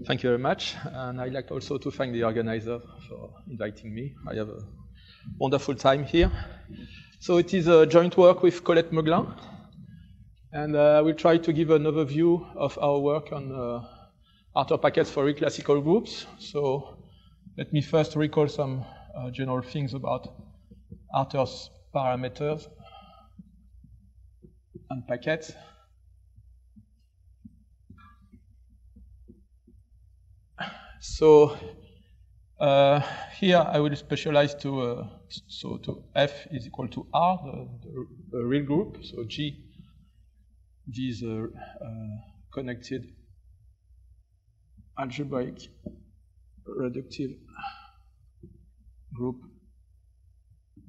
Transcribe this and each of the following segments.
Thank you very much. And I'd like also to thank the organizer for inviting me. I have a wonderful time here. So it is a joint work with Colette Meuglin. And I will try to give an overview of our work on Arthur packets for real classical groups. So let me first recall some general things about Arthur's parameters and packets. So here I will specialize to F is equal to R, the real group. So G is a connected algebraic reductive group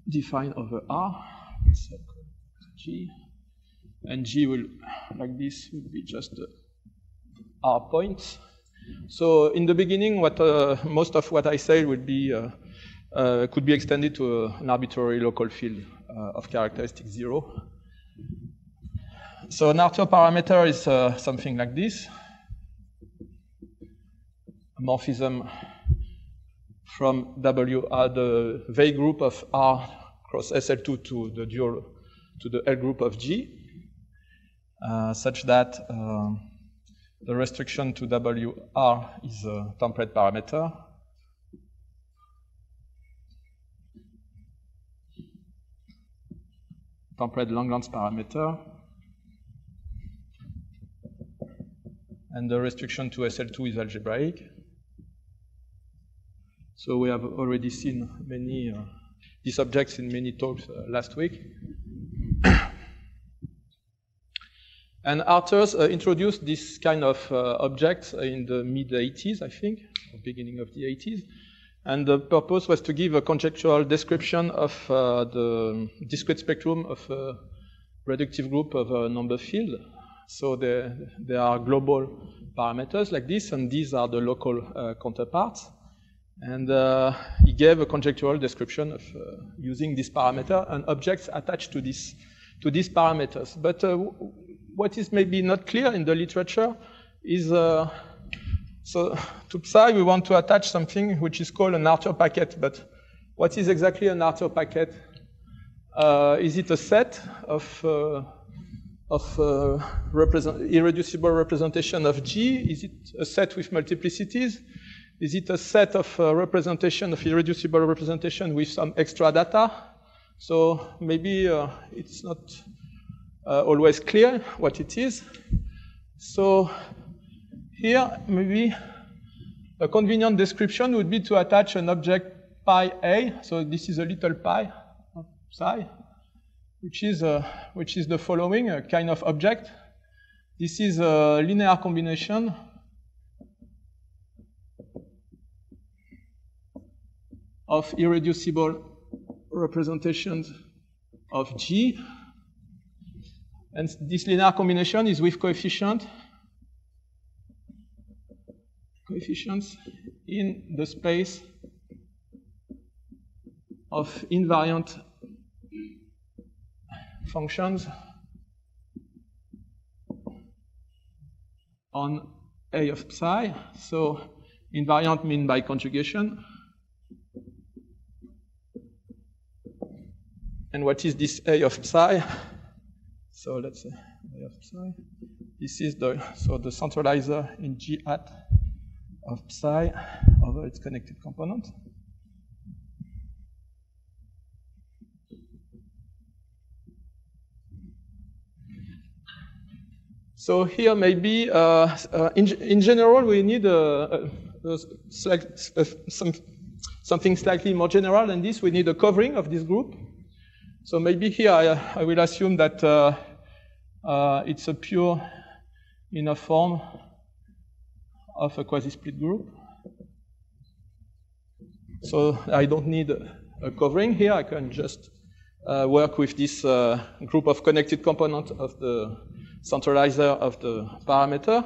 defined over R. So G, and G will, like this, will be just the R points. So in the beginning, most of what I said would be could be extended to an arbitrary local field of characteristic 0. So an Arthur parameter is something like this: a morphism from WR, the Weil group of R cross SL2 to the dual to the L group of G, such that the restriction to WR is a template parameter. Template Langlands parameter. And the restriction to SL2 is algebraic. So we have already seen many these objects in many talks last week. And Arthurs introduced this kind of objects in the mid-80s, I think, or beginning of the 80s. And the purpose was to give a conjectural description of the discrete spectrum of a reductive group of a number field. So there are global parameters like this, and these are the local counterparts. And he gave a conjectural description of using this parameter and objects attached to these parameters. But what is maybe not clear in the literature is, so to psi we want to attach something which is called an Arthur packet, but what is exactly an Arthur packet? Is it a set of irreducible representation of G? Is it a set with multiplicities? Is it a set of representation of irreducible representation with some extra data? So maybe it's not always clear what it is. So here, maybe a convenient description would be to attach an object pi A. So this is a little pi of psi, which is the following kind of object. This is a linear combination of irreducible representations of G. And this linear combination is with coefficients in the space of invariant functions on A of psi. So invariant mean by conjugation. And what is this A of psi? So let's say A of psi. This is the centralizer in G hat of psi over its connected component. So here maybe in general we need something slightly more general than this. We need a covering of this group. So maybe here I will assume that it's a pure inner form of a quasi-split group. So I don't need a covering here. I can just work with this group of connected components of the centralizer of the parameter.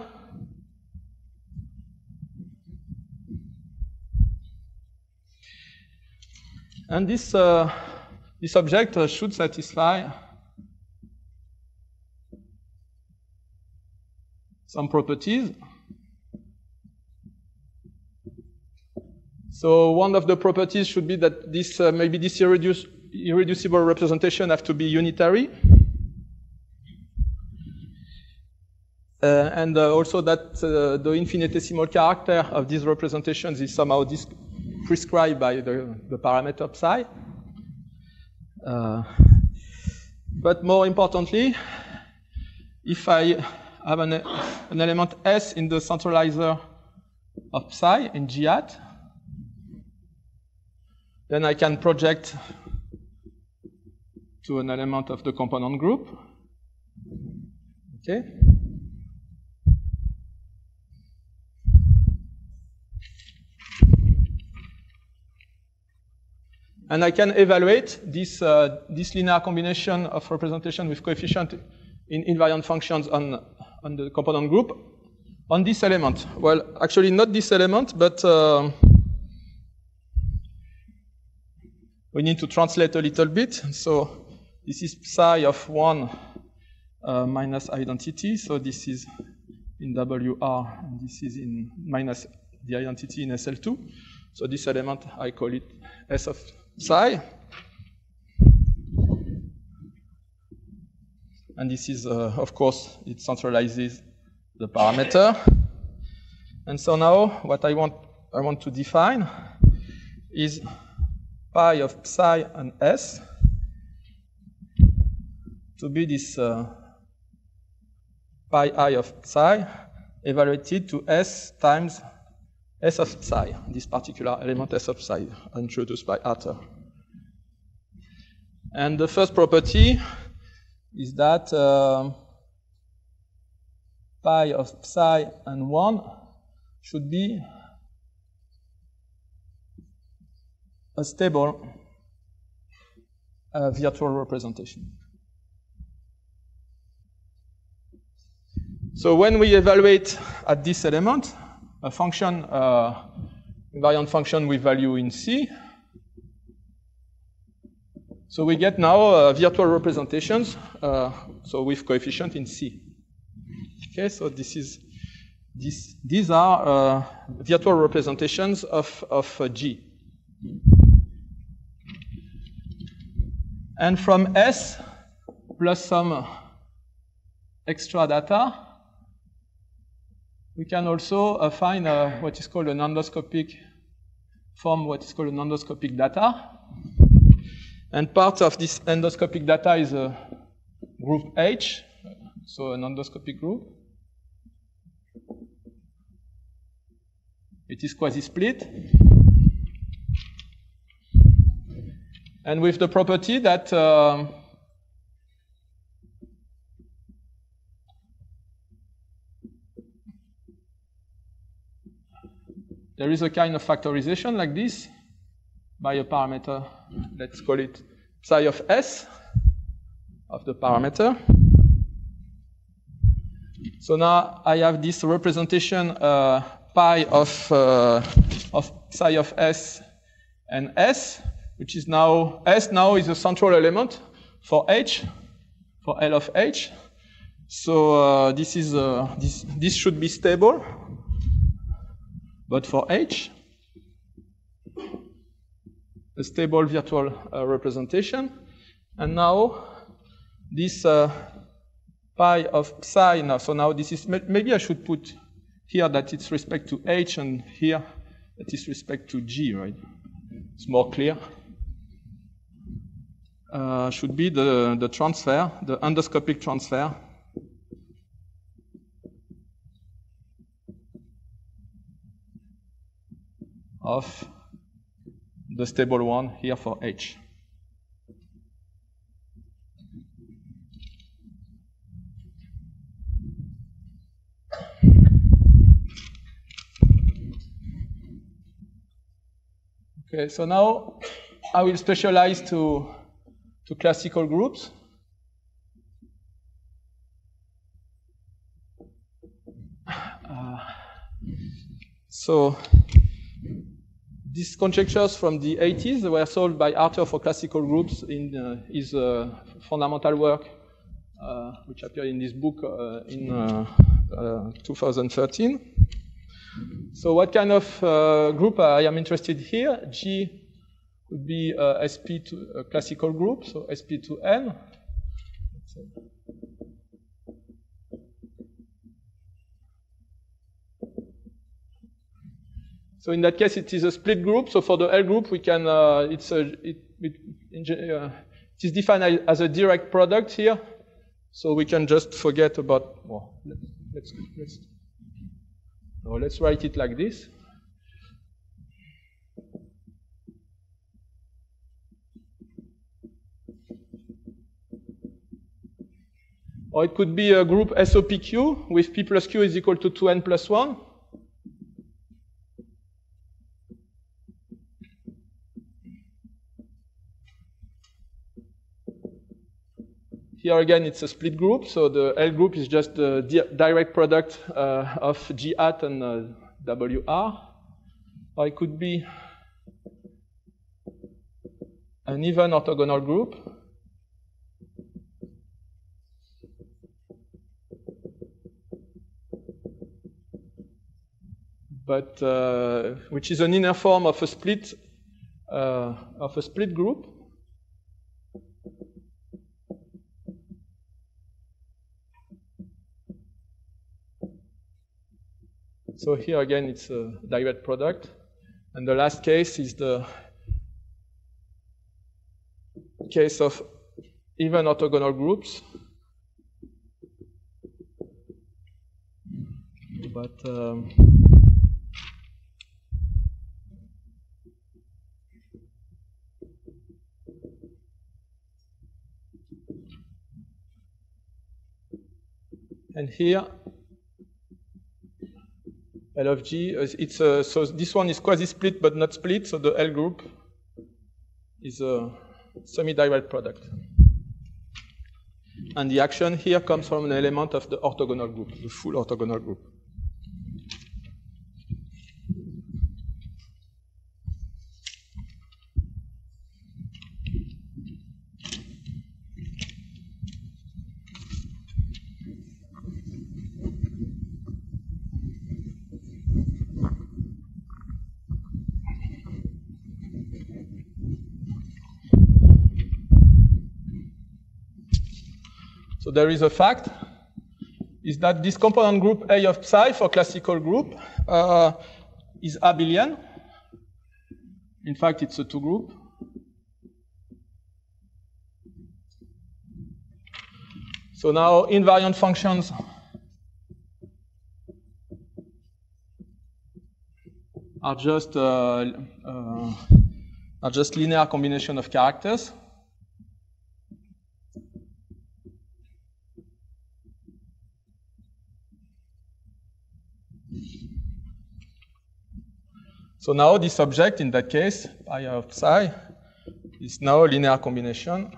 And this object should satisfy some properties. So one of the properties should be that this maybe this irreducible representation have to be unitary. And also that the infinitesimal character of these representations is somehow prescribed by the parameter psi. But more importantly, if I have an element S in the centralizer of psi in G hat, then I can project to an element of the component group. Okay. And I can evaluate this linear combination of representation with coefficient in invariant functions on the component group on this element. Well, actually not this element, but we need to translate a little bit. So this is psi of 1 minus identity. So this is in WR, and this is in minus the identity in SL2. So this element, I call it S of psi. And this is, of course, it centralizes the parameter. And so now what I want to define is pi of psi and S to be this pi I of psi evaluated to S times S of psi, this particular element S of psi introduced by Arthur. And the first property is that pi of psi and 1 should be a stable virtual representation. So when we evaluate at this element, a function, invariant function with value in C. So we get now virtual representations, so with coefficient in C. Okay, so these are virtual representations of G. And from S plus some extra data, we can also find what is called an endoscopic form, what is called an endoscopic data. And part of this endoscopic data is a group H, so an endoscopic group. It is quasi-split. And with the property that there is a kind of factorization like this by a parameter, let's call it psi of S of the parameter. So now I have this representation pi of psi of S and S, which is now, S now is a central element for H, for L of H. So this should be stable. But for H, a stable virtual representation. And now this pi of psi, now, so now this is, maybe I should put here that it's respect to H and here that is respect to G, right? It's more clear. Should be the transfer, the endoscopic transfer of the stable one here for H. Okay, so now I will specialize to classical groups. So these conjectures from the 80s were solved by Arthur for classical groups in his fundamental work, which appeared in this book in 2013. So what kind of group I am interested here? G would be sp2 a classical group, so sp2n. So in that case, it is a split group. So for the L group, we can it is defined as a direct product here. So we can just forget about. Well, let's write it like this. Or it could be a group SOPQ with P plus Q is equal to 2n plus 1. Here again, it's a split group, so the L group is just the direct product of G hat and WR. Or it could be an even orthogonal group. But which is an inner form of a split group. So here again, it's a direct product. And the last case is the case of even orthogonal groups. But and here, L of G, so this one is quasi-split but not split, so the L group is a semi-direct product. And the action here comes from an element of the orthogonal group, the full orthogonal group. So there is a fact, is that this component group A of psi for classical group is abelian. In fact, it's a two group. So now invariant functions are just linear combination of characters. So now this object, in that case, pi of psi, is now a linear combination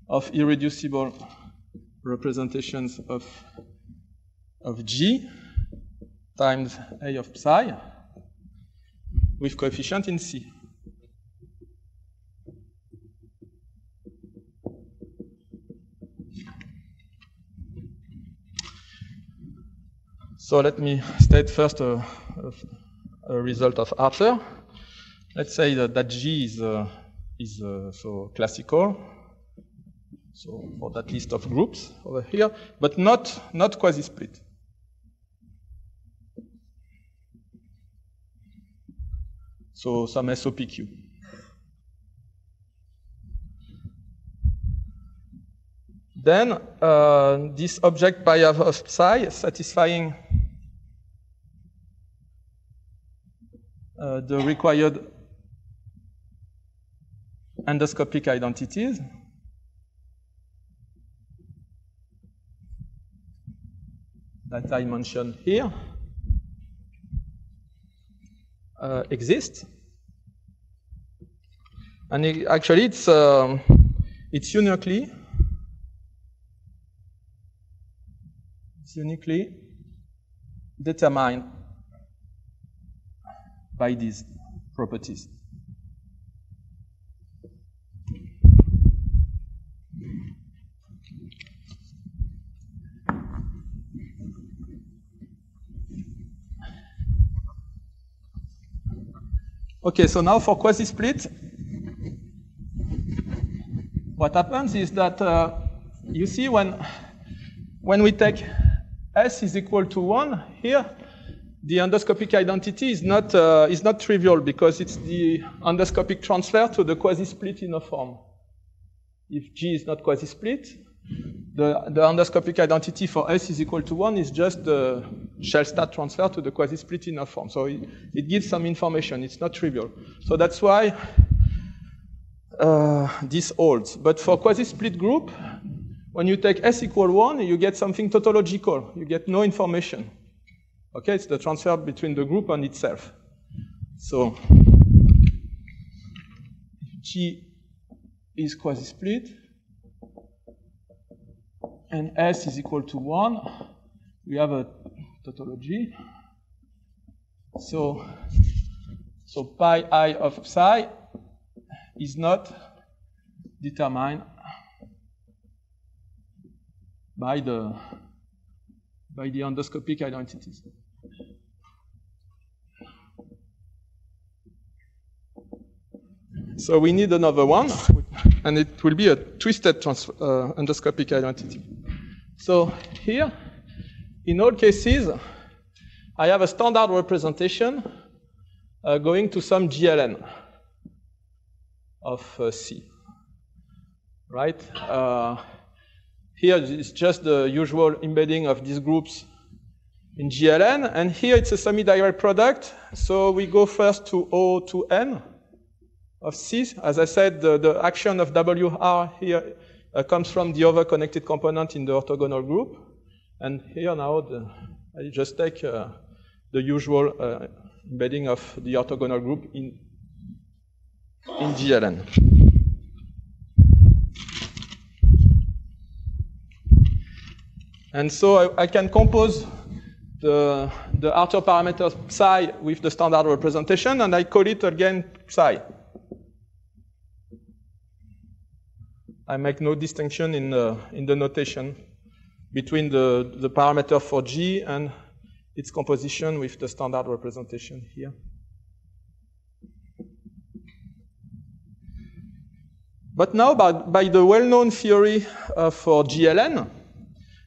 of irreducible representations of G times A of psi with coefficient in C. So let me state first a result of Arthur. Let's say that G is so classical. So for that list of groups over here, but not quasi-split. So some SOPQ. Then this object pi of psi satisfying the required endoscopic identities that I mentioned here exist, and actually it's uniquely determined by these properties. Okay, so now for quasi-split, what happens is that you see when we take S is equal to 1 here, the endoscopic identity is not trivial because it's the endoscopic transfer to the quasi-split inner form. If G is not quasi-split, the endoscopic identity for S is equal to 1 is just the shell stat transfer to the quasi-split inner form. So it gives some information. It's not trivial. So that's why this holds. But for quasi-split group, when you take S equal 1, you get something tautological. You get no information. Okay, it's the transfer between the group and itself. So G is quasi-split, and S is equal to 1, we have a tautology. So pi I of psi is not determined by the endoscopic identities. So we need another one, and it will be a twisted endoscopic identity. So here, in all cases, I have a standard representation going to some GLN of C, right? Here it's just the usual embedding of these groups in GLN, and here it's a semi-direct product. So we go first to O to N of C. As I said, the action of WR here comes from the other connected component in the orthogonal group. And here now, I just take the usual embedding of the orthogonal group in GLN. And so I can compose the Arthur parameter psi with the standard representation, and I call it again psi. I make no distinction in the notation between the parameter for G and its composition with the standard representation here. But now, by the well-known theory for GLN,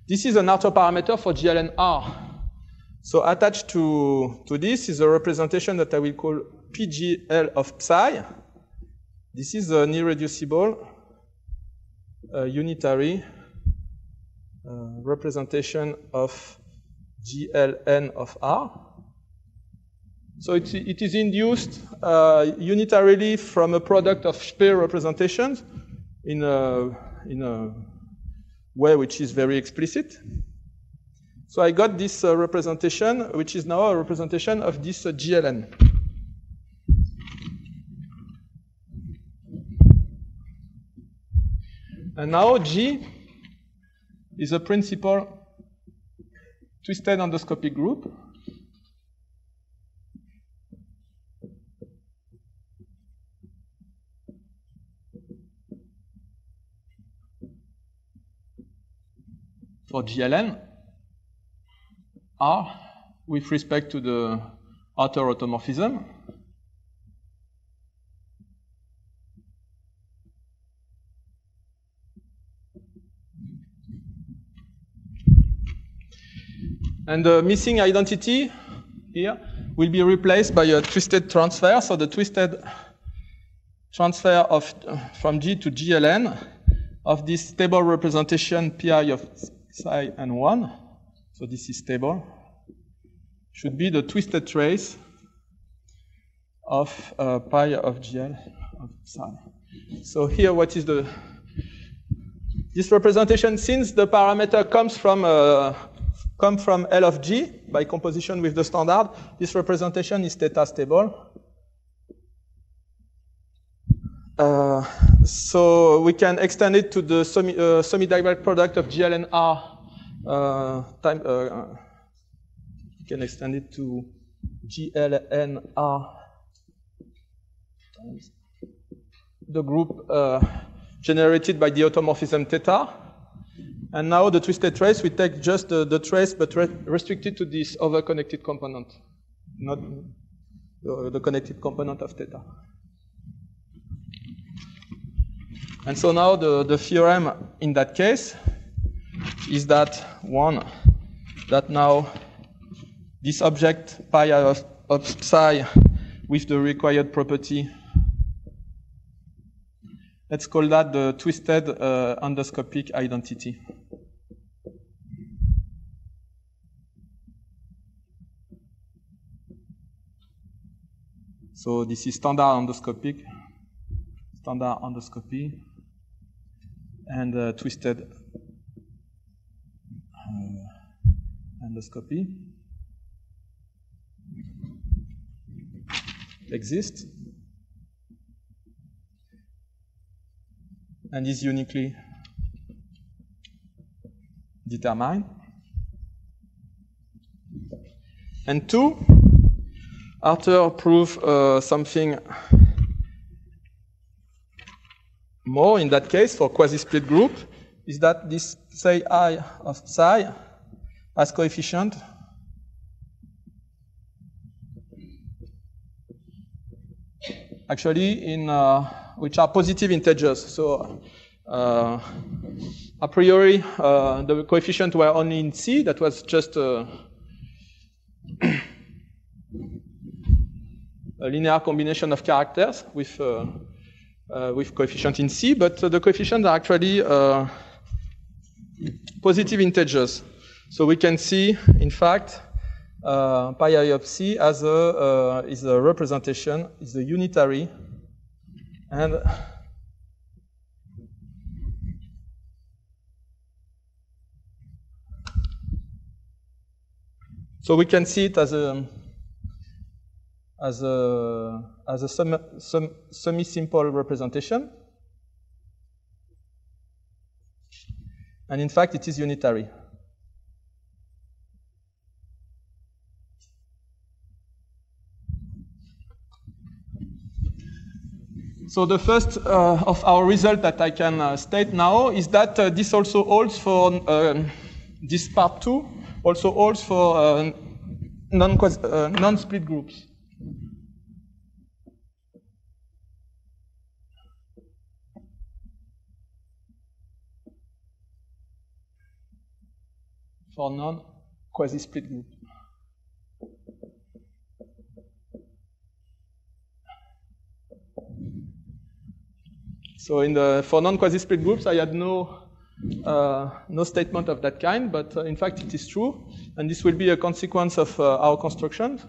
this is an Arthur parameter for GLN R. So attached to this is a representation that I will call PGL of psi. This is an irreducible unitary representation of GLN of R. So it is induced unitarily from a product of Speer representations in a way which is very explicit. So I got this representation, which is now a representation of this GLN. And now G is a principal twisted endoscopic group. For GLN R with respect to the Arthur automorphism. And the missing identity here will be replaced by a twisted transfer. So the twisted transfer from G to GLN of this stable representation Pi of psi and 1. So this is stable. Should be the twisted trace of pi of GL of psi. So here, what is this representation? Since the parameter comes from L of G by composition with the standard, this representation is theta stable. So we can extend it to the semi-direct product of GL and R we can extend it to GL and R times the group generated by the automorphism theta. And now the twisted trace, we take just the trace, but restricted to this other connected component, not the connected component of theta. And so now the theorem in that case is that that now this object pi of psi with the required property, let's call that the twisted endoscopic identity. So this is standard endoscopy, and twisted endoscopy exists and is uniquely determined. And two, Arthur proved something more in that case for quasi-split group, is that this psi I of psi has coefficient actually in which are positive integers. So a priori the coefficients were only in C. That was just a linear combination of characters with coefficient in C, but the coefficients are actually positive integers. So we can see, in fact, pi I of C as is a representation, is a unitary, and so we can see it as a semi-simple representation, and in fact it is unitary. So the first of our result that I can state now is that this also holds for this part 2, also holds for non-split groups. For non-quasi-split group. So for non-quasi-split groups, I had no statement of that kind, but in fact it is true, and this will be a consequence of our construction,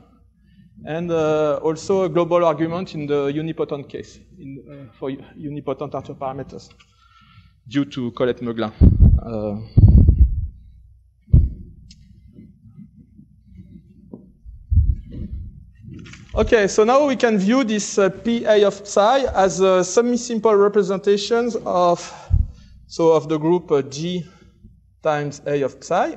and also a global argument in the unipotent case, for unipotent Arthur parameters, due to Colette-Meuglin. Okay, so now we can view this PA of psi as a semi-simple representations of the group G times A of psi.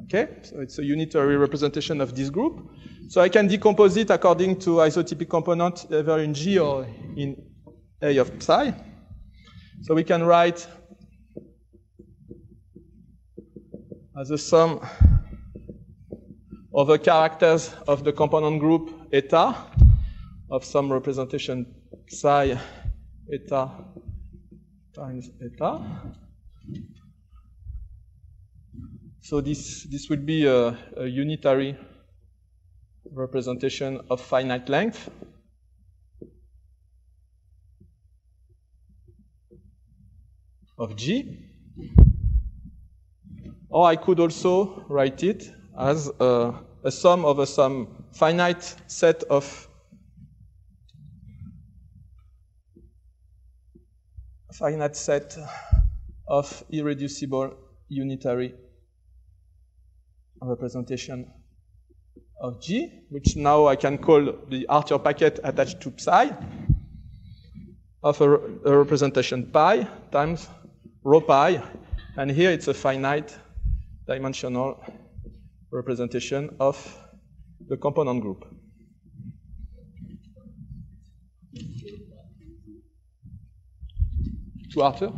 Okay, so it's a unitary representation of this group. So I can decompose it according to isotypic component either in G or in A of psi. So we can write as a sum of the characters of the component group eta of some representation psi eta times eta. So this will be a unitary representation of finite length. Of G. Or I could also write it as a sum of some finite set of irreducible unitary representation of G, which now I can call the Arthur packet attached to psi of a representation pi times rho pi, and here it's a finite dimensional representation of the component group. To Arthur?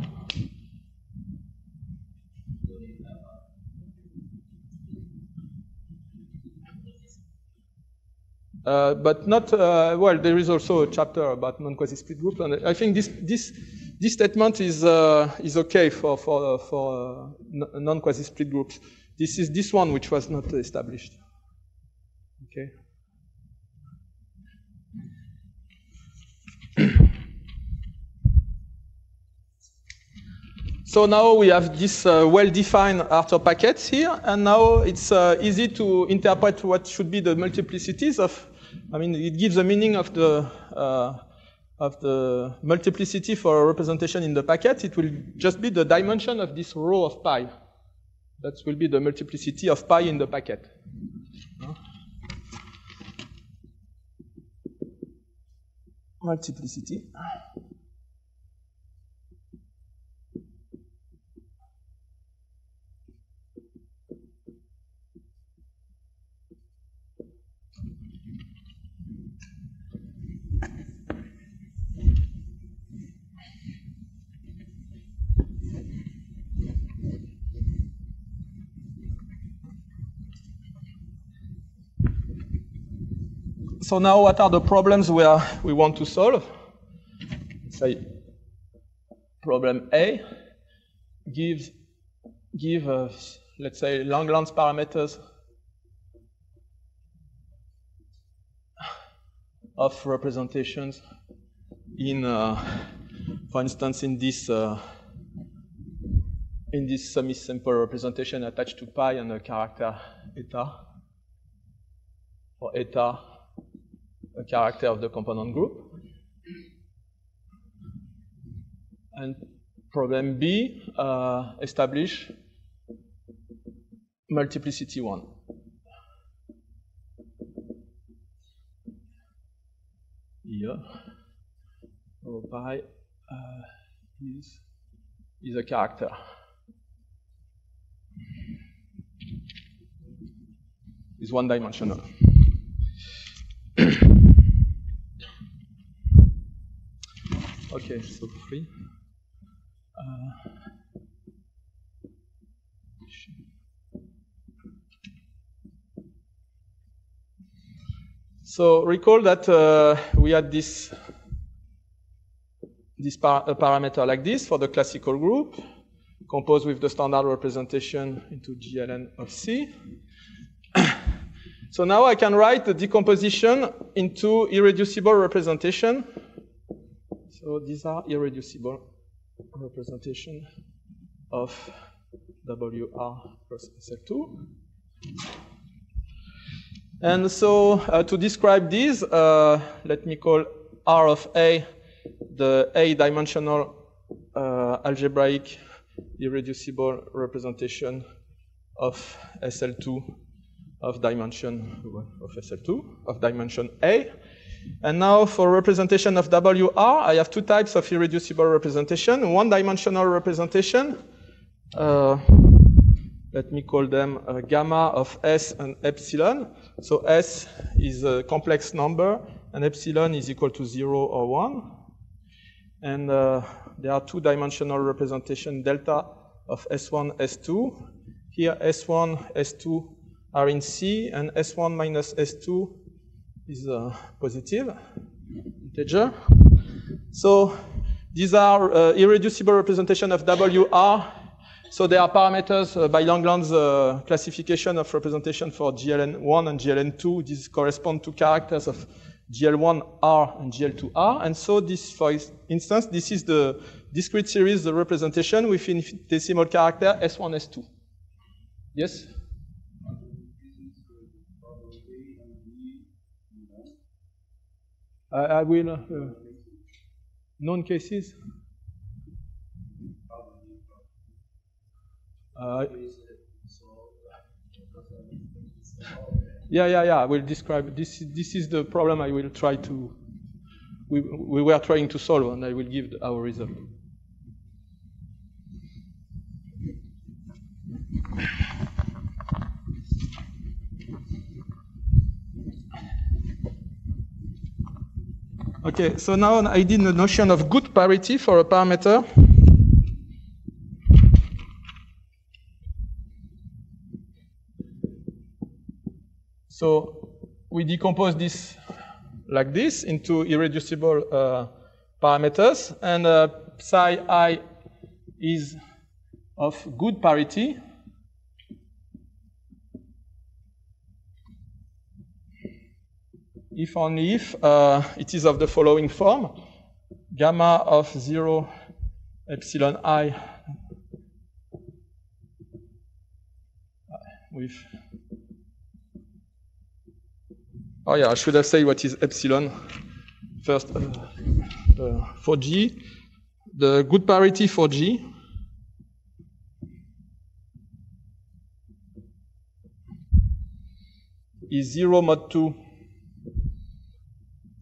but not, well, there is also a chapter about non-quasi-split group, and I think this statement is okay for non-quasi-split groups. This is this one which was not established. Okay. So now we have this well-defined Arthur packets here, and now it's easy to interpret what should be the multiplicities of. I mean, it gives a meaning of the multiplicity for a representation in the packet. It will just be the dimension of this row of pi. That will be the multiplicity of pi in the packet. Multiplicity. So now what are the problems we want to solve? Say problem A give us, let's say, Langlands parameters of representations in, for instance, in this semi-simple representation attached to pi and a character eta, or eta, a character of the component group. And problem B, establish multiplicity 1. Here, rho pi is a character. Is one-dimensional. Okay, so 3. So recall that we had this parameter like this for the classical group, composed with the standard representation into GLN of C. So now I can write the decomposition into irreducible representation. So these are irreducible representation of WR plus SL2. And so to describe these, let me call R of A the A-dimensional algebraic irreducible representation of SL2 of dimension of SL2 of dimension A. And now for representation of WR, I have two types of irreducible representation. One-dimensional representation, let me call them gamma of S and epsilon. So S is a complex number, and epsilon is equal to 0 or 1. And there are two-dimensional representation delta of S1, S2. Here S1, S2 are in C, and S1 minus S2 is positive integer. So these are irreducible representation of WR. So they are parameters by Langlands classification of representation for GLN1 and GLN2. These correspond to characters of GL1R and GL2R. And so this, for instance, this is the discrete series the representation with infinitesimal character S1, S2. Yes? I will, known cases. I will describe this. This is the problem I will try to. We were trying to solve, and I will give our result. Okay, so now I did the notion of good parity for a parameter. So we decompose this like this into irreducible parameters, and psi I is of good parity if only if it is of the following form: gamma of 0 epsilon I with, oh yeah, I should have said what is epsilon first. For G, the good parity for G is 0 mod 2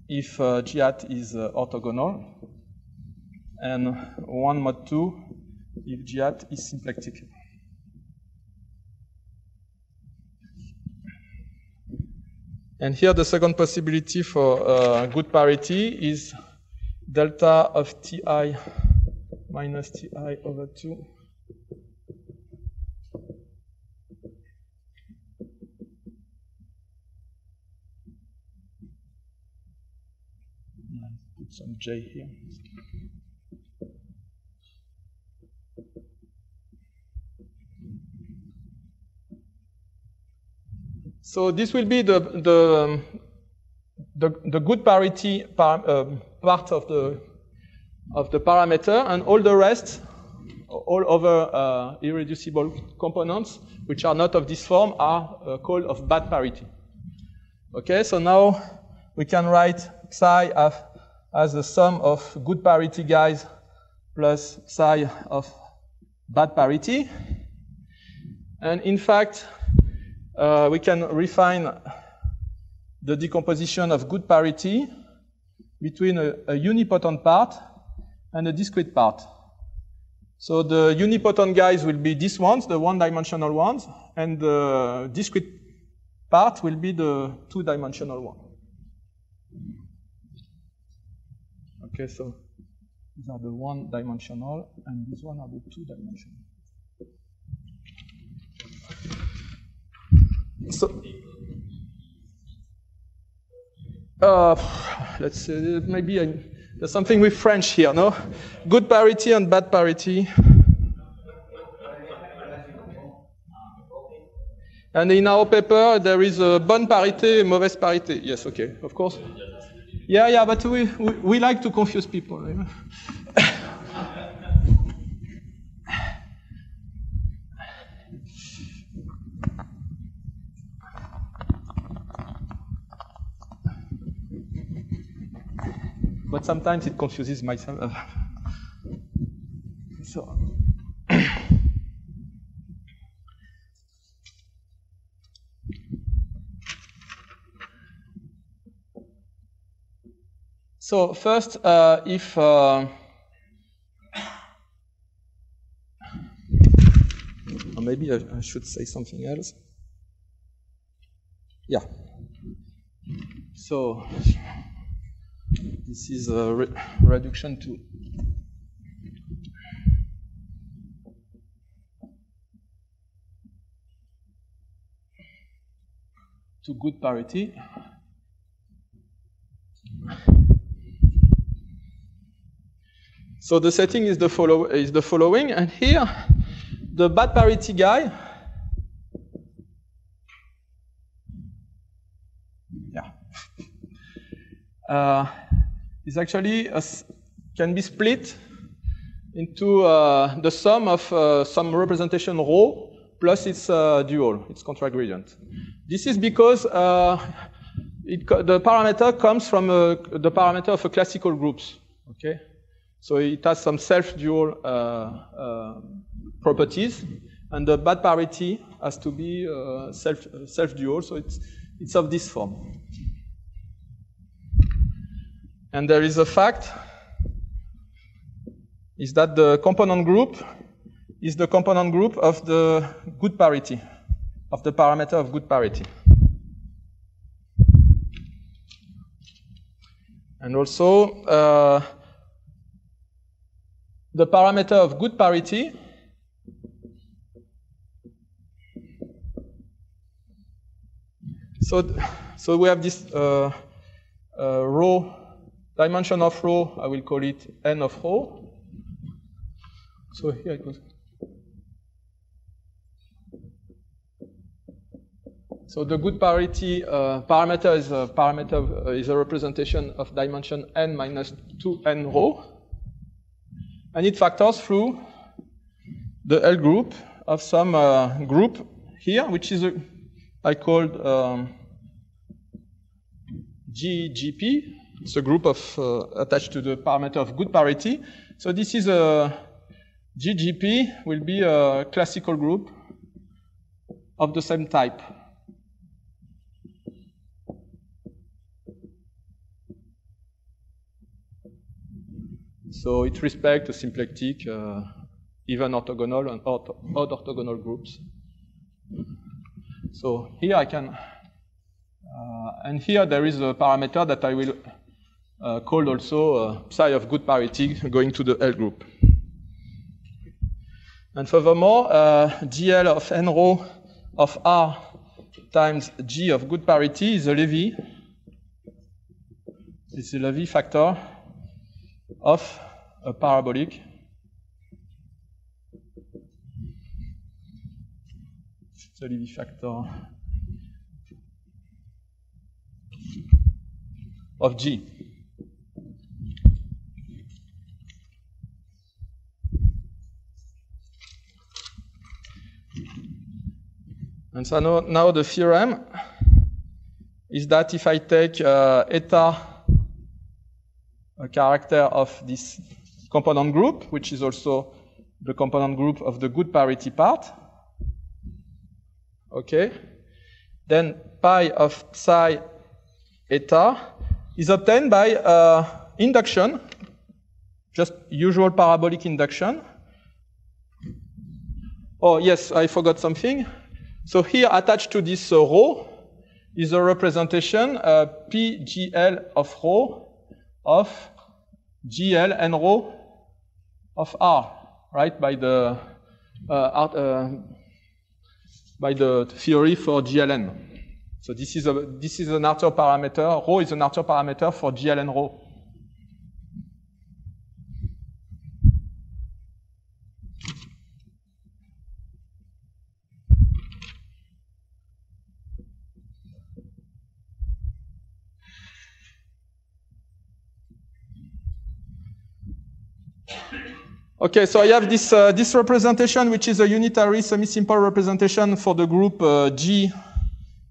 if G hat is orthogonal, and 1 mod 2 if G hat is symplectic. And here the second possibility for good parity is delta of Ti minus Ti over 2 put some J here. So this will be the good parity part of the parameter, and all the rest, all other irreducible components which are not of this form are called of bad parity. Okay, so now we can write psi as the sum of good parity guys plus psi of bad parity, and in fact we can refine the decomposition of good parity between a unipotent part and a discrete part. So the unipotent guys will be these ones, the one-dimensional ones, and the discrete part will be the two-dimensional one. Okay, so these are the one-dimensional, and these one are the two-dimensional. So, let's say maybe there's something with French here, no? Good parity and bad parity. And in our paper, there is a bonne parité, mauvaise parité. Yes, okay, of course. Yeah, but we like to confuse people. You know? But sometimes it confuses myself. So first, if or maybe I should say something else. Yeah. So this is a reduction to good parity. So the setting is the following, and here the bad parity guy, is actually can be split into the sum of some representation rho plus its dual, its contragradient. This is because the parameter comes from the parameter of a classical groups. Okay, so it has some self-dual properties, and the bad parity has to be self-dual, so it's of this form. And there is a fact, is that the component group is the component group of the good parity, of the parameter of good parity. And also, the parameter of good parity So we have this row, dimension of row, I will call it n of row. So here it goes. So the good parity parameter is a representation of dimension n minus 2n row. And it factors through the L group of some group here, which is I called GGP. It's a group of attached to the parameter of good parity. So this is a GGP will be a classical group of the same type. So it respects the symplectic, even orthogonal and odd orthogonal groups. So here I can, and here there is a parameter that I will call also psi of good parity going to the L group. And furthermore, GL of n row of R times G of good parity is a Levy. It's a Levy factor of a parabolic. It's a Levy factor of G. And so now the theorem is that if I take eta, a character of this component group, which is also the component group of the good parity part, okay, then pi of psi eta is obtained by induction, just usual parabolic induction. Oh, yes, I forgot something. So here, attached to this rho, is a representation PGL of rho of GL and rho of R, right? By the theory for GLN. So this is an Arthur parameter. Rho is an Arthur parameter for GL and rho. Okay, so I have this this representation, which is a unitary semi-simple representation for the group G,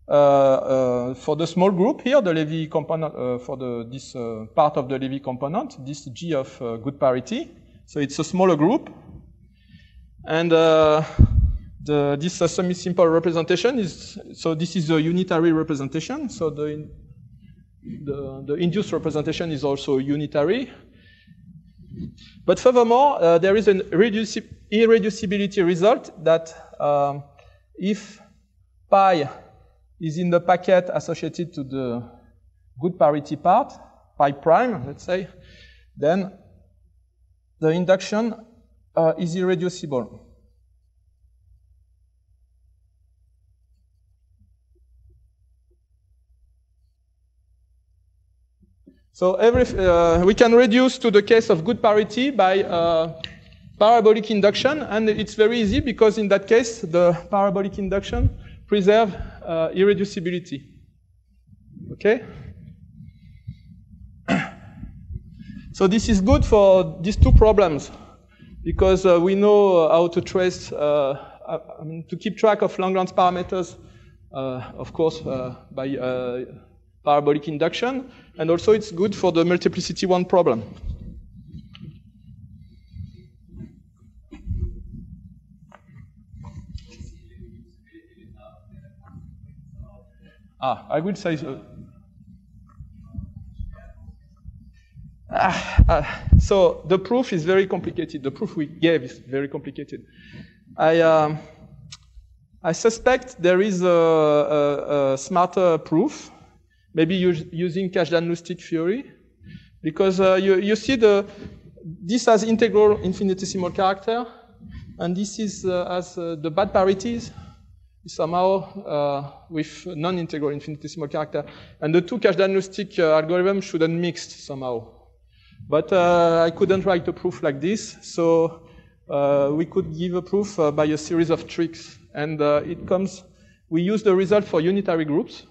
for the small group here, the Levy component, for this part of the Levy component, this G of good parity. So it's a smaller group. And this semi-simple representation is, so this is a unitary representation. So the induced representation is also unitary. But furthermore, there is an irreducibility result that if pi is in the packet associated to the good parity part, pi prime, let's say, then the induction is irreducible. So we can reduce to the case of good parity by parabolic induction, and it's very easy because in that case the parabolic induction preserves irreducibility. Okay? So this is good for these two problems because we know how to trace, to keep track of Lagrange parameters, of course, by parabolic induction, and also it's good for the multiplicity one problem. I will say so. So the proof is very complicated. The proof we gave is very complicated. I suspect there is a smarter proof, maybe using Kazhdan-Lusztig theory, because you see this has integral infinitesimal character, and this is as the bad parities. is somehow with non-integral infinitesimal character. And the two cache diagnostic algorithms shouldn't mix somehow. But I couldn't write a proof like this, so we could give a proof by a series of tricks. And we use the result for unitary groups.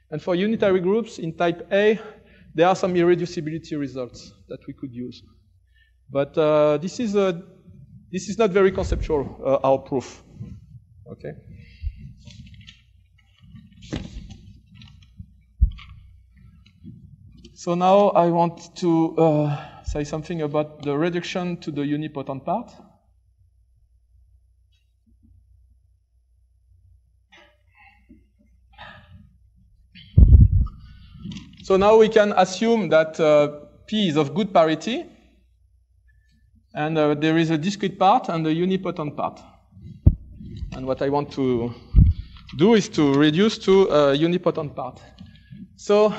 And for unitary groups in type A, there are some irreducibility results that we could use. But this is not very conceptual, our proof. Okay. So now I want to say something about the reduction to the unipotent part. So now we can assume that P is of good parity, and there is a discrete part and a unipotent part. And what I want to do is to reduce to a unipotent part. So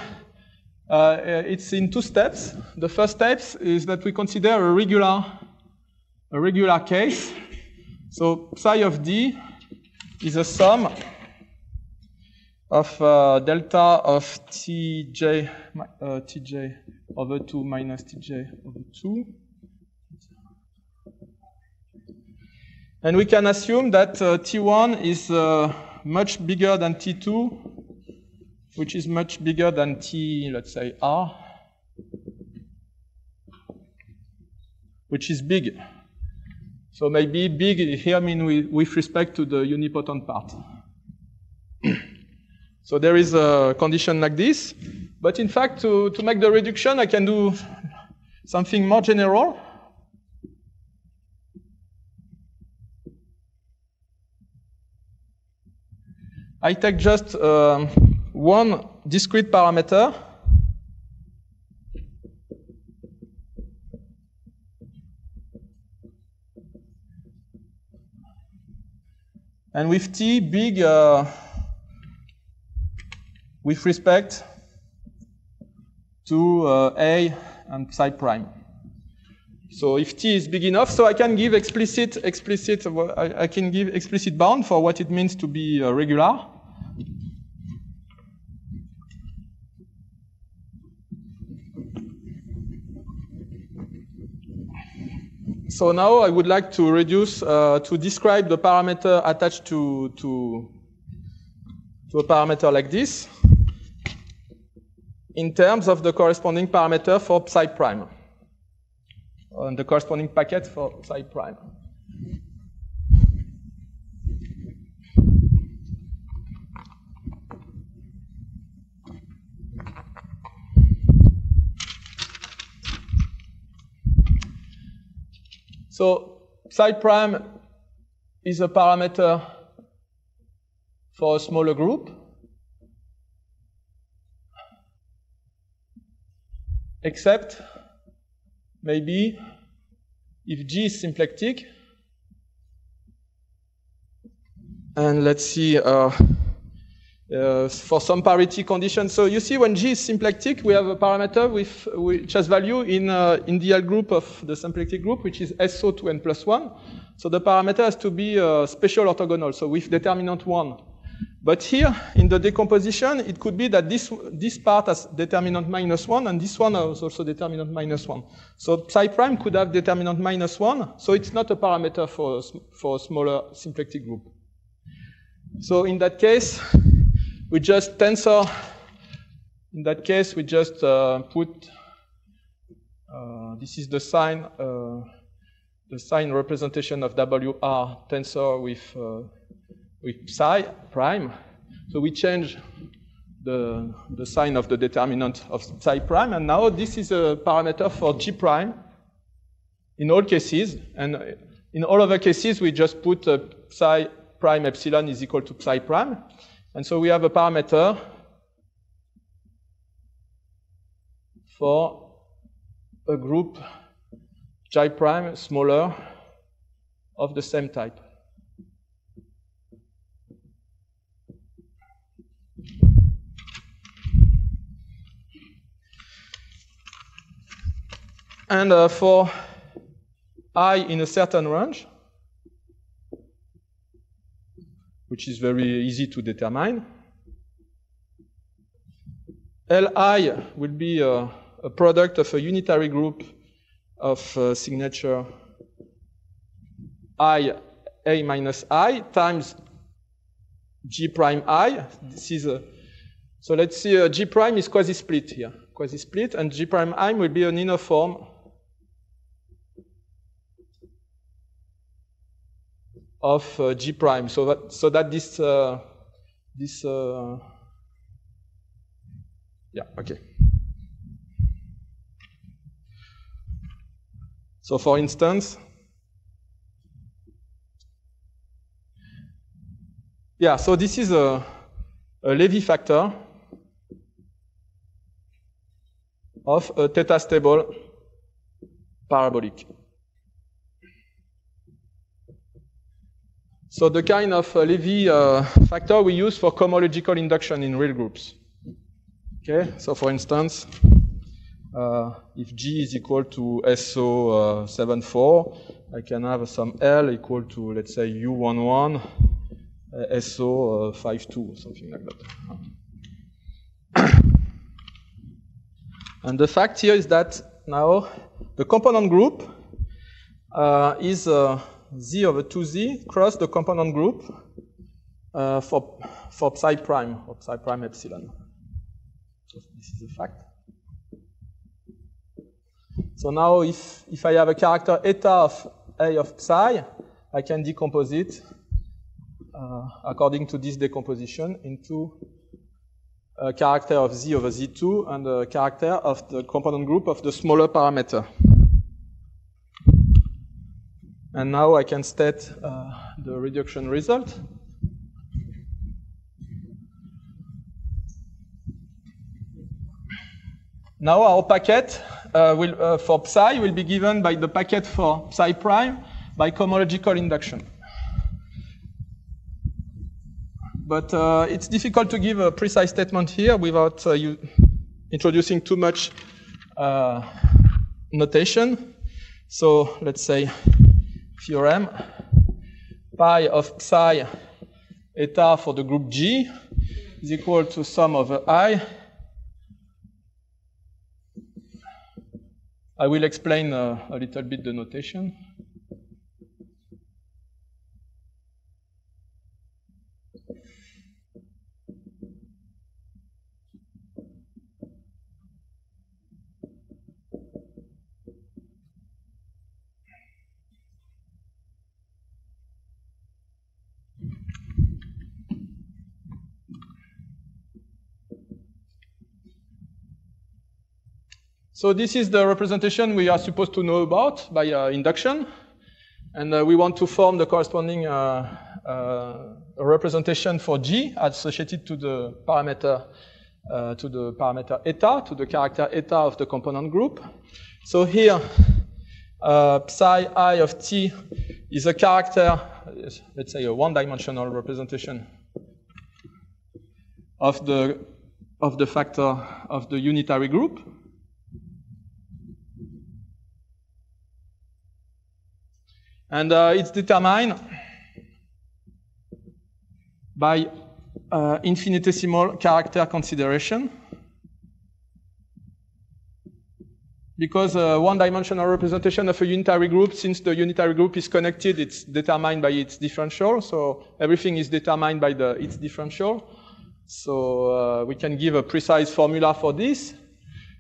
it's in two steps. The first step is that we consider a regular case. So psi of D is a sum of delta of Tj over 2 minus Tj over 2. And we can assume that T1 is much bigger than T2, which is much bigger than T, let's say, R, which is big. So maybe big here means with respect to the unipotent part. So there is a condition like this. But in fact, to make the reduction, I can do something more general. I take just one discrete parameter, and with T big with respect to A and psi prime. So if T is big enough, so I can give explicit bound for what it means to be regular. So now I would like to reduce, to describe the parameter attached to a parameter like this in terms of the corresponding parameter for psi prime, and the corresponding packet for psi prime. So psi prime is a parameter for a smaller group, except maybe if G is symplectic. And let's see, for some parity condition. So you see when G is symplectic, we have a parameter which has value in the L group of the symplectic group, which is SO2n plus 1. So the parameter has to be special orthogonal, so with determinant 1. But here, in the decomposition, it could be that this part has determinant minus 1, and this one has also determinant minus 1. So psi prime could have determinant minus 1, so it's not a parameter for a smaller symplectic group. So in that case, we just tensor. In that case, we just put, this is the sign representation of WR tensor with psi prime. So we change the sign of the determinant of psi prime, and now this is a parameter for G prime in all cases, and in all other cases we just put psi prime epsilon is equal to psi prime, and so we have a parameter for a group J prime smaller of the same type. And for I in a certain range, which is very easy to determine. Li will be a product of a unitary group of signature I, A minus I times G prime I. This is so let's see, G prime is quasi-split here. Quasi-split, and G prime I will be an inner form of G prime. So that this yeah, okay. So for instance, yeah, so this is a Levy factor of a theta stable parabolic. So the kind of Levy factor we use for cohomological induction in real groups. Okay, so for instance, if G is equal to SO74, I can have some L equal to, let's say, U11, SO52, or something like that. And the fact here is that now the component group is Z over 2Z cross the component group for psi prime, or psi prime epsilon. So this is a fact. So now if I have a character eta of A of psi, I can decompose it according to this decomposition into a character of Z over Z2 and a character of the component group of the smaller parameter. And now I can state the reduction result. Now our packet for psi will be given by the packet for psi prime by cohomological induction. But it's difficult to give a precise statement here without you introducing too much notation. So let's say theorem pi of psi eta for the group G is equal to sum over I. I will explain a little bit the notation. So this is the representation we are supposed to know about by induction. And we want to form the corresponding representation for G associated to the parameter eta, to the character eta of the component group. So here, psi I of t is a character, let's say a one-dimensional representation of the factor of the unitary group. And it's determined by infinitesimal character consideration. Because one-dimensional representation of a unitary group, since the unitary group is connected, it's determined by its differential. So everything is determined by its differential. So we can give a precise formula for this.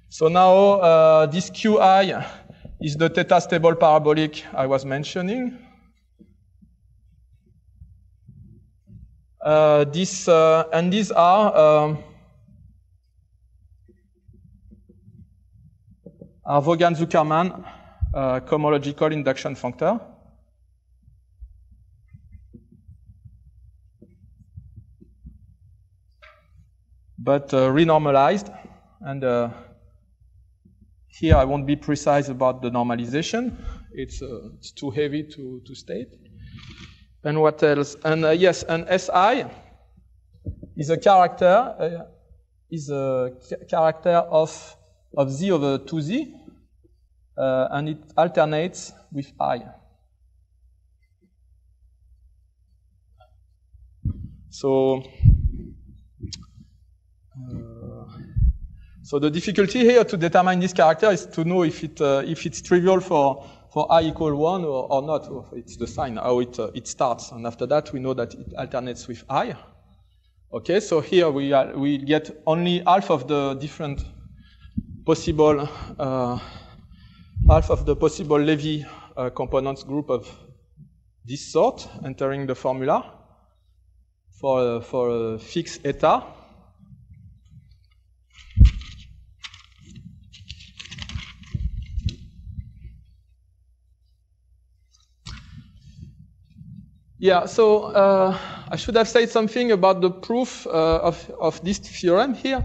So now this Qi is the theta stable parabolic I was mentioning. And these are Vaughan-Zuckerman cohomological induction functor. But renormalized, and here I won't be precise about the normalization. It's too heavy to state. And what else? And yes, and Si is a character of Z over 2Z, and it alternates with I. So the difficulty here to determine this character is to know if it's trivial for I equal 1 or not. Or it's the sign, how it starts. And after that, we know that it alternates with I. Okay, so here we get only half of the different possible, half of the possible Levy components group of this sort entering the formula for a fixed eta. Yeah, so I should have said something about the proof of this theorem here.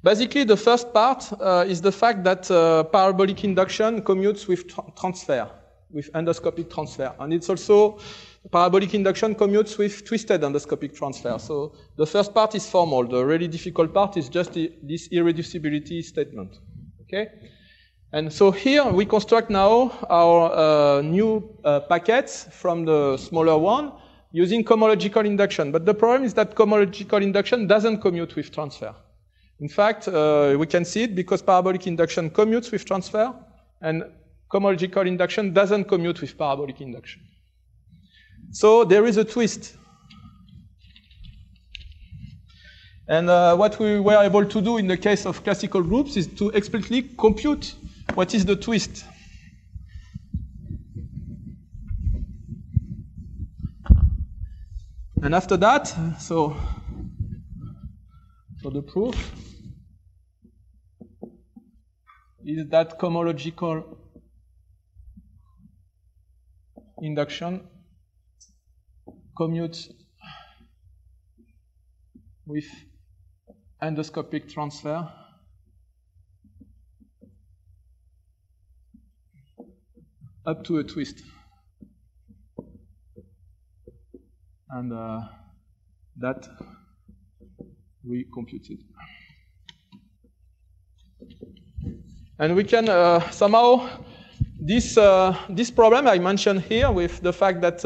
Basically, the first part is the fact that parabolic induction commutes with transfer, with endoscopic transfer. And it's also, parabolic induction commutes with twisted endoscopic transfer. So the first part is formal. The really difficult part is just this irreducibility statement. Okay? And so here we construct now our new packets from the smaller one using cohomological induction. But the problem is that cohomological induction doesn't commute with transfer. In fact, we can see it because parabolic induction commutes with transfer and cohomological induction doesn't commute with parabolic induction. So there is a twist. And what we were able to do in the case of classical groups is to explicitly compute what is the twist. And after that, so the proof is that cohomological induction commutes with endoscopic transfer up to a twist. And that we computed. And we can somehow, this problem I mentioned here with the fact that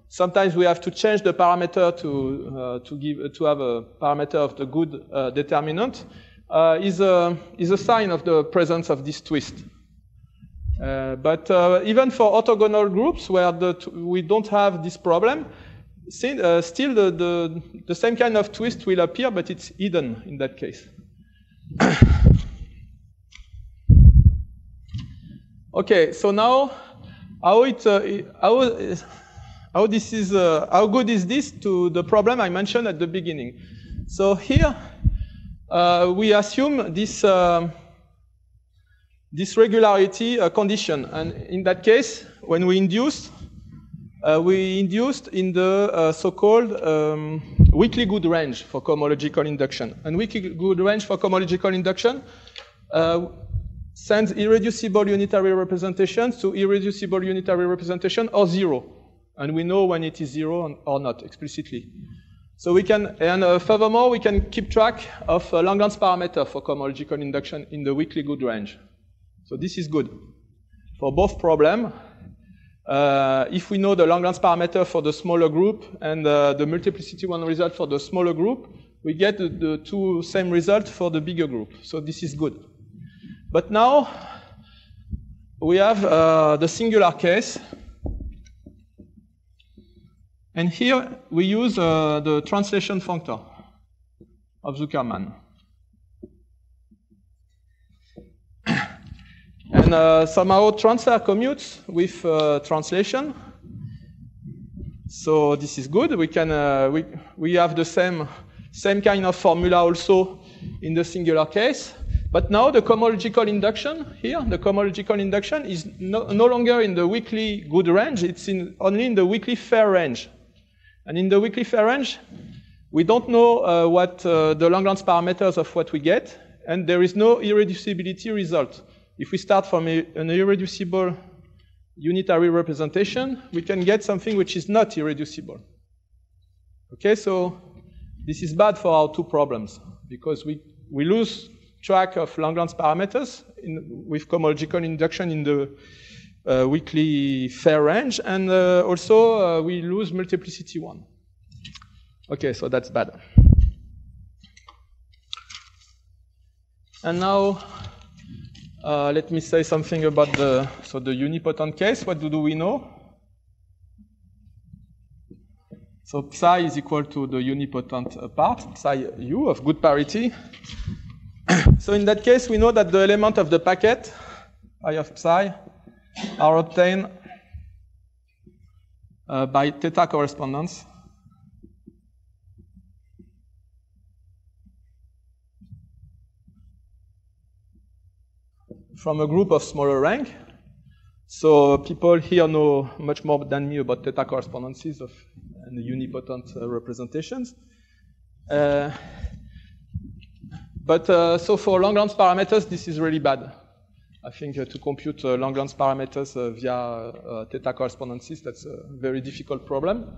sometimes we have to change the parameter to have a parameter of the good determinant is a sign of the presence of this twist. But even for orthogonal groups where we don't have this problem, still the same kind of twist will appear, but it's hidden in that case. Okay, so now how good is this to the problem I mentioned at the beginning? So here we assume this regularity condition, and in that case, when we induced in the so-called weakly good range for cohomological induction. And weakly good range for cohomological induction sends irreducible unitary representations to irreducible unitary representation or 0. And we know when it is 0 or not explicitly. So we can, and furthermore, we can keep track of Lagrange parameter for cohomological induction in the weakly good range. So this is good for both problems. If we know the Lagrange parameter for the smaller group and the multiplicity one result for the smaller group, we get the two same results for the bigger group. So this is good. But now we have the singular case. And here we use the translation functor of Zuckerman. And somehow transfer commutes with translation. So this is good. We can we have the same kind of formula also in the singular case. But now the cohomological induction here, the cohomological induction is no longer in the weakly good range. It's only in the weakly fair range. And in the weakly fair range, we don't know what the Lagrange parameters of what we get, and there is no irreducibility result. If we start from an irreducible unitary representation, we can get something which is not irreducible. Okay, so this is bad for our two problems, because we lose track of Lagrange parameters with cohomological induction in the weakly fair range, and also we lose multiplicity 1. Okay, so that's bad. And now, let me say something about the unipotent case. What do we know? So psi is equal to the unipotent part, psi u of good parity. So in that case, we know that the element of the packet, I of psi, are obtained by theta correspondence. From a group of smaller rank. So people here know much more than me about theta correspondences and the unipotent representations. So for Lagrange parameters, this is really bad. I think to compute Lagrange parameters via theta correspondences, that's a very difficult problem.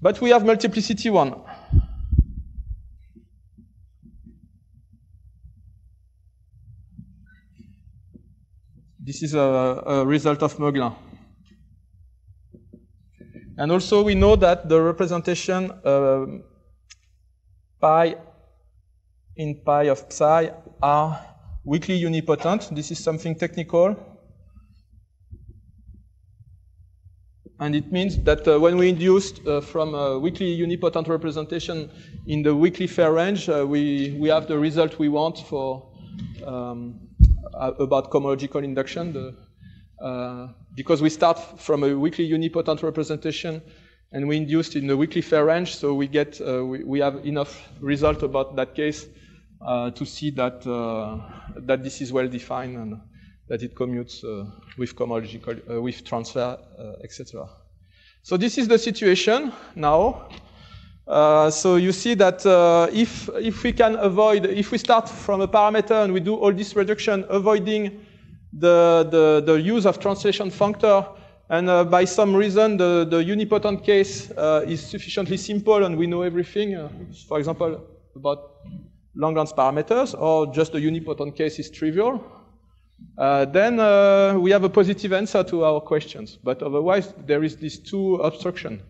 But we have multiplicity 1. This is a result of Meuglen. And also we know that the representation pi in pi of psi are weakly unipotent. This is something technical. And it means that when we induce from a weakly unipotent representation in the weakly fair range, we have the result we want for about cohomological induction, because we start from a weakly unipotent representation and we induced in the weakly fair range, so we get we have enough result about that case to see that that this is well defined and that it commutes with cohomological with transfer, etc. So this is the situation now. So you see that if we can avoid, if we start from a parameter and we do all this reduction, avoiding the use of translation functor, and by some reason the unipotent case is sufficiently simple and we know everything, for example, about Lagrange parameters, or just the unipotent case is trivial, then we have a positive answer to our questions. But otherwise, there is these two obstructions.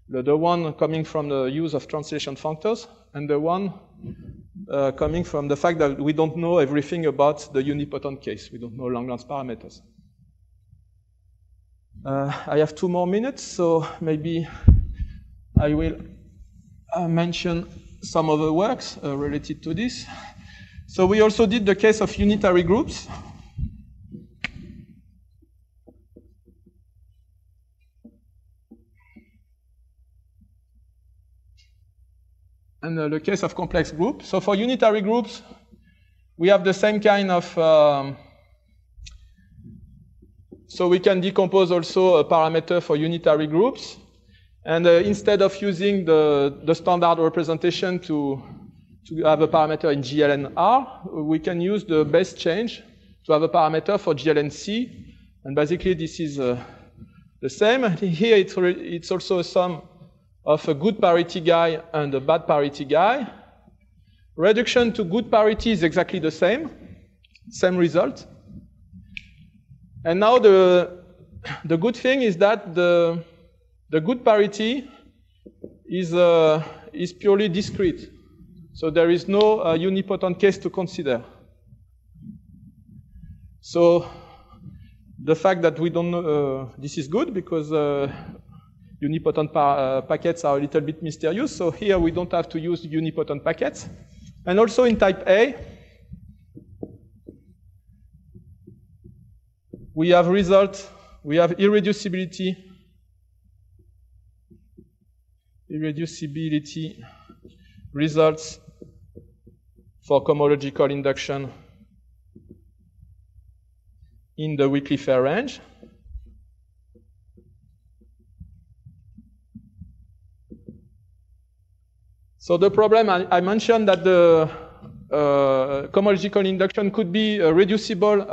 The one coming from the use of translation functors, and the one coming from the fact that we don't know everything about the unipotent case. We don't know Lagrange parameters. I have 2 more minutes, so maybe I will mention some other works related to this. So we also did the case of unitary groups. And the case of complex group. So for unitary groups, we have the same kind of, so we can decompose also a parameter for unitary groups. And instead of using the standard representation to have a parameter in GLN R, we can use the base change to have a parameter for GLN C. And basically this is the same. Here it's also a sum of a good parity guy and a bad parity guy. Reduction to good parity is exactly the same result. And now the good thing is that the good parity is purely discrete. So there is no unipotent case to consider. So the fact that we don't know, this is good because unipotent packets are a little bit mysterious, so here we don't have to use unipotent packets. And also in type A, we have irreducibility results for cohomological induction in the weakly fair range. So the problem, I mentioned that the cohomological induction could be reducible,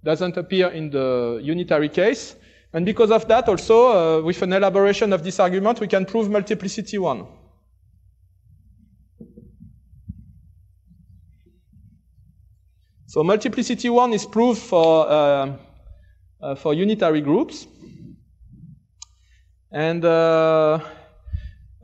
doesn't appear in the unitary case. And because of that also, with an elaboration of this argument, we can prove multiplicity 1. So multiplicity 1 is proved for unitary groups. And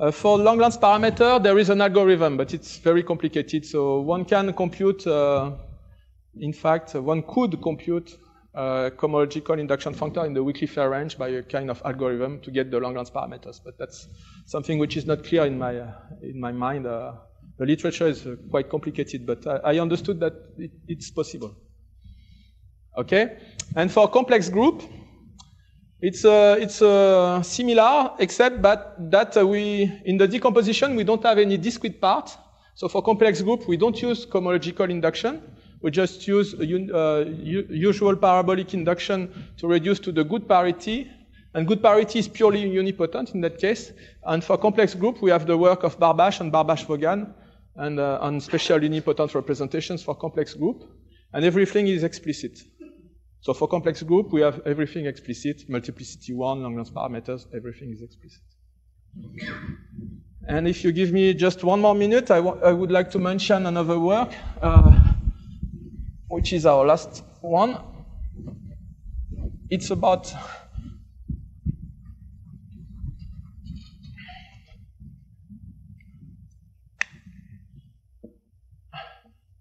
For Langlands parameter, there is an algorithm, but it's very complicated. So one can compute, in fact, one could compute cohomological induction functor in the weakly fair range by a kind of algorithm to get the Langlands parameters. But that's something which is not clear in my mind. The literature is quite complicated, but I understood that it's possible. Okay, and for complex group, it's similar, except that in the decomposition we don't have any discrete part. So for complex group, we don't use cohomological induction. We just use usual parabolic induction to reduce to the good parity. And good parity is purely unipotent in that case. And for complex group, we have the work of Barbash and Barbash-Vaughan and on special unipotent representations for complex group. And everything is explicit. So for complex group, we have everything explicit, multiplicity 1, Langlands parameters, everything is explicit. And if you give me just one more minute, I would like to mention another work, which is our last one. It's about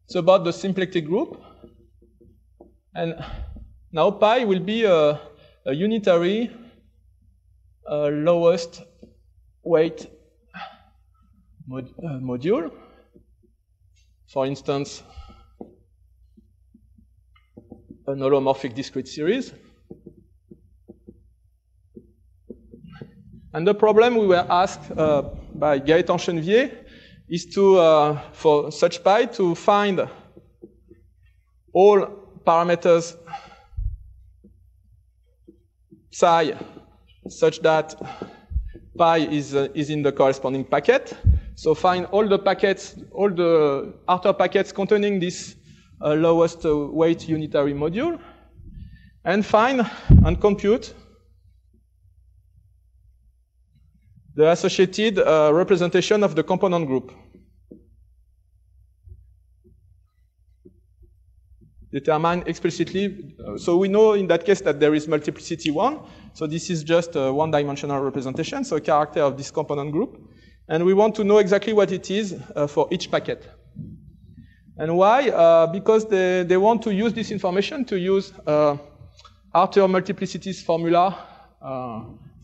the symplectic group. And now pi will be a unitary lowest weight module. For instance, an holomorphic discrete series. And the problem we were asked by Gaëtan Chenevier is to, for such pi, to find all parameters psi such that pi is in the corresponding packet. So find all the packets, all the outer packets containing this lowest weight unitary module, and find and compute the associated representation of the component group. Determine explicitly, so we know in that case that there is multiplicity 1, so this is just a one-dimensional representation, so a character of this component group, and we want to know exactly what it is for each packet. And why? Because they want to use this information to use outer multiplicities formula,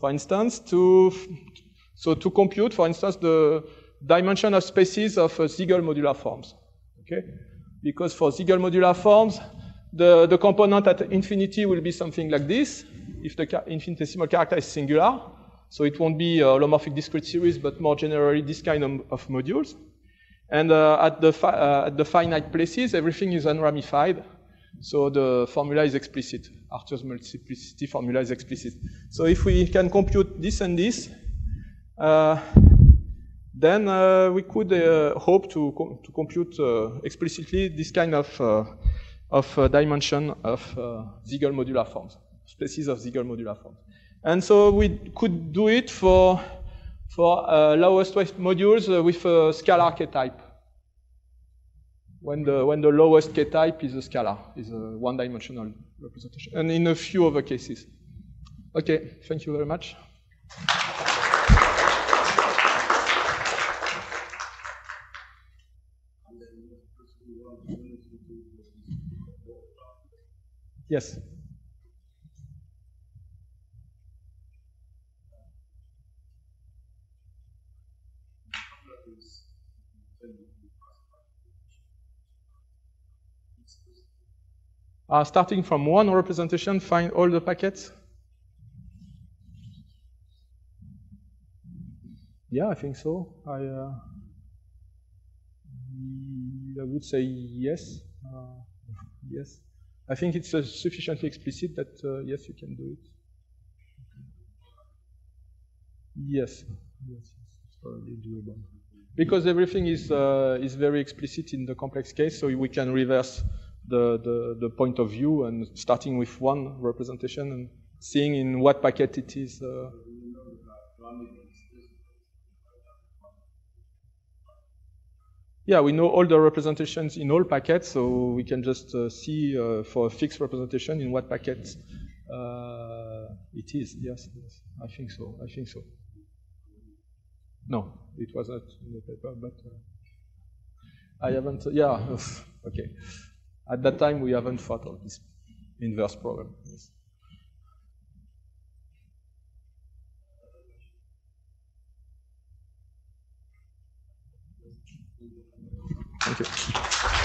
for instance, to compute, for instance, the dimension of spaces of Siegel modular forms. Okay? Because for Siegel modular forms, the component at infinity will be something like this, if the infinitesimal character is singular. So it won't be a holomorphic discrete series, but more generally this kind of modules. And at the finite places, everything is unramified. So the formula is explicit. Arthur's multiplicity formula is explicit. So if we can compute this and this, then we could hope to compute explicitly this kind of dimension of Siegel modular forms, species of Siegel modular forms. And so we could do it for lowest weight modules with a scalar k-type. When the lowest k-type is a scalar, is a one-dimensional representation, and in a few other cases. Okay, thank you very much. Yes. Starting from one representation, find all the packets. Yeah, I think so. I would say yes. Yes. I think it's sufficiently explicit that yes, you can do it. Yes, yes, it's probably doable. Because everything is very explicit in the complex case, so we can reverse the point of view and starting with one representation and seeing in what packet it is. Yeah, we know all the representations in all packets, so we can just see for a fixed representation in what packet it is. Yes, yes, I think so. I think so. No, it was not in the paper, but I haven't, yeah, okay. At that time, we haven't thought of this inverse problem. Yes. Thank you.